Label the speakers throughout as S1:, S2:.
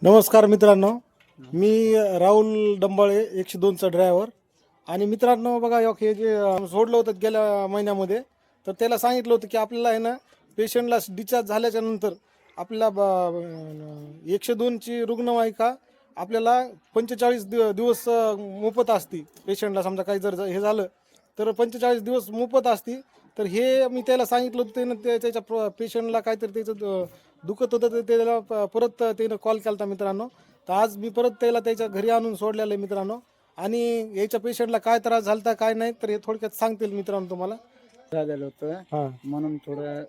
S1: नमस्कार मित्रांनो, मी राहुल डंबाळे 102चा ड्रायव्हर. आणि मित्रांनो बघा, हे जे सोडलं होतं गेल्या महिन्यामध्ये, तर त्याला सांगितलं होतं की आपल्याला आहे ना पेशंटला डिस्चार्ज झाल्याच्या नंतर आपल्याला 102ची रुग्णवाहिका आपल्याला 45 दिवस मोफत असती. पेशंटला समजा काही जर हे झालं तर 45 दिवस मोफत असती. तर हे मी त्याला सांगितलं होतं, त्यानं त्याच्या पेशंटला काहीतरी त्याचं दुखत होतं, तर त्याला परत त्यानं कॉल केला होता मित्रांनो. तर आज मी परत त्याला त्याच्या घरी आणून सोडलेलं आहे मित्रांनो. आणि याच्या पेशंटला काय त्रास झाला काय नाही तर हे थोडक्यात सांगतील मित्रांनो तुम्हाला.
S2: झालेलं होतं म्हणून थोडं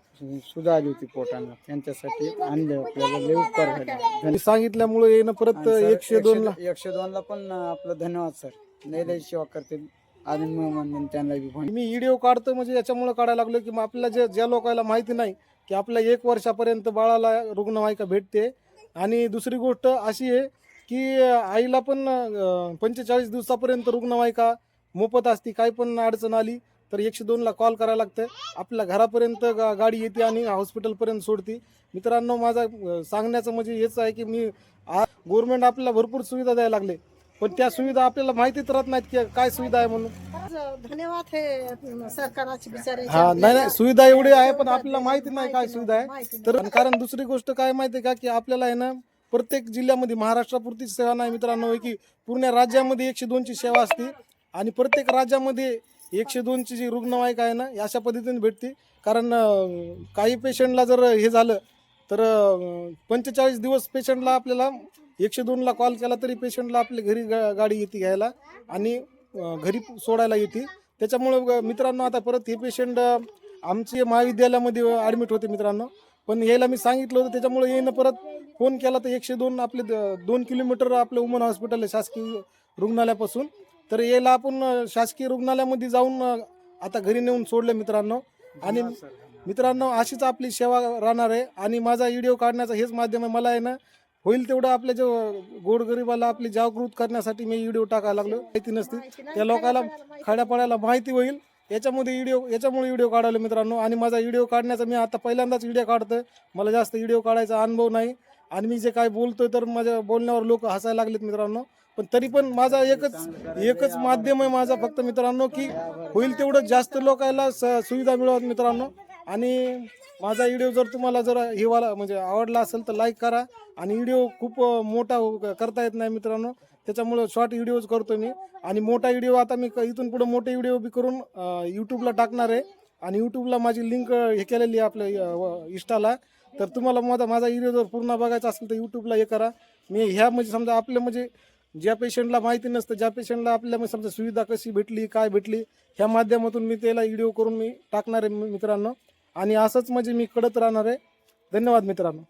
S2: सुद्धा आली होती पोटांना, त्यांच्यासाठी आणले आपल्याला लय उपकार झाले.
S1: सांगितल्यामुळे येणं परत 102ला
S2: 102ला पण आपलं धन्यवाद सर. लय सेवा करतील आणि म्हणून त्यांना बी
S1: मी व्हिडिओ काढतो म्हणजे याच्यामुळे काढायला लागलो की मग आपल्याला ज्या लोकांना माहिती नाही की आपल्या 1 वर्षापर्यंत बाळाला रुग्णवाहिका भेटते. आणि दुसरी गोष्ट अशी आहे की आईला पण 45 दिवसापर्यंत रुग्णवाहिका मोफत असते. काही पण अडचण आली तर 102ला कॉल करायला लागतं. आपल्या घरापर्यंत गाडी येते आणि हॉस्पिटलपर्यंत सोडते. मित्रांनो, माझा सांगण्याचं म्हणजे हेच आहे की मी गव्हर्नमेंट आपल्याला भरपूर सुविधा द्यायला लागले, पण त्या सुविधा आपल्याला माहितीच राहत नाहीत की काय सुविधा आहे म्हणून.
S3: धन्यवाद हे सरकाराची बिचारे.
S1: नाही, सुविधा एवढी आहे पण आपल्याला माहिती नाही काय सुविधा आहे. तर कारण दुसरी गोष्ट काय माहिती आहे का की आपल्याला आहे ना प्रत्येक जिल्ह्यामध्ये, महाराष्ट्रापुरतीच सेवा नाही मित्रांनो, की पूर्ण राज्यामध्ये 102ची सेवा असते. आणि प्रत्येक राज्यामध्ये 102ची जी रुग्णवाहिका आहे ना अशा पद्धतीने भेटते. कारण काही पेशंटला जर हे झालं तर 45 दिवस पेशंटला आपल्याला 102ला कॉल केला तरी पेशंटला आपल्या घरी गाडी येते घ्यायला आणि घरी सोडायला येते. त्याच्यामुळं मित्रांनो आता परत हे पेशंट आमचे महाविद्यालयामध्ये ॲडमिट होते मित्रांनो. पण यायला मी सांगितलं होतं, त्याच्यामुळे येणं परत फोन केला तर 102 आपले 2 किलोमीटर आपलं वुमन हॉस्पिटल आहे शासकीय रुग्णालयापासून. तर यायला आपण शासकीय रुग्णालयामध्ये जाऊन आता घरी नेऊन सोडलं मित्रांनो. आणि मित्रांनो अशीच आपली सेवा राहणार आहे. आणि माझा व्हिडिओ काढण्याचा हेच माध्यम आहे. मला आहे ना होईल तेवढं आपल्या जो गोरगरिबाला आपली जागृत करण्यासाठी मी व्हिडिओ टाकायला लागलो. माहिती नसते त्या लोकांना खाड्यापाड्याला माहिती होईल याच्यामुळे व्हिडिओ काढायला मित्रांनो. आणि माझा व्हिडिओ काढण्याचा मी आता पहिल्यांदाच व्हिडिओ काढतोय. मला जास्त व्हिडिओ काढायचा अनुभव नाही आणि मी जे काय बोलतोय तर माझ्या बोलण्यावर लोक हसायला लागलेत मित्रांनो. पण तरी पण माझा एकच माध्यम आहे माझा फक्त मित्रांनो, की होईल तेवढं जास्त लोकांना सुविधा मिळवत मित्रांनो. आणि माझा व्हिडिओ जर तुम्हाला जर हिवाला म्हणजे आवडला असेल तर लाईक करा. आणि व्हिडिओ खूप मोठा करता येत नाही मित्रांनो, त्याच्यामुळं शॉर्ट व्हिडिओज करतो मी. आणि मोठा व्हिडिओ आता मी इथून पुढे मोठे व्हिडिओ बी करून यूट्यूबला टाकणार आहे. आणि यूट्यूबला माझी लिंक हे केलेली आहे आपल्या इंस्टाला. तर तुम्हाला माझा व्हिडिओ जर पूर्ण बघायचा असेल तर यूट्यूबला हे करा. मी ह्या म्हणजे समजा आपल्या म्हणजे ज्या पेशंटला माहिती नसतं, ज्या पेशंटला आपल्या समजा सुविधा कशी भेटली काय भेटली ह्या माध्यमातून मी त्याला व्हिडिओ करून मी टाकणार आहे मित्रांनो. आणि असंच म्हणजे मी कडत राहणार आहे. धन्यवाद मित्रांनो.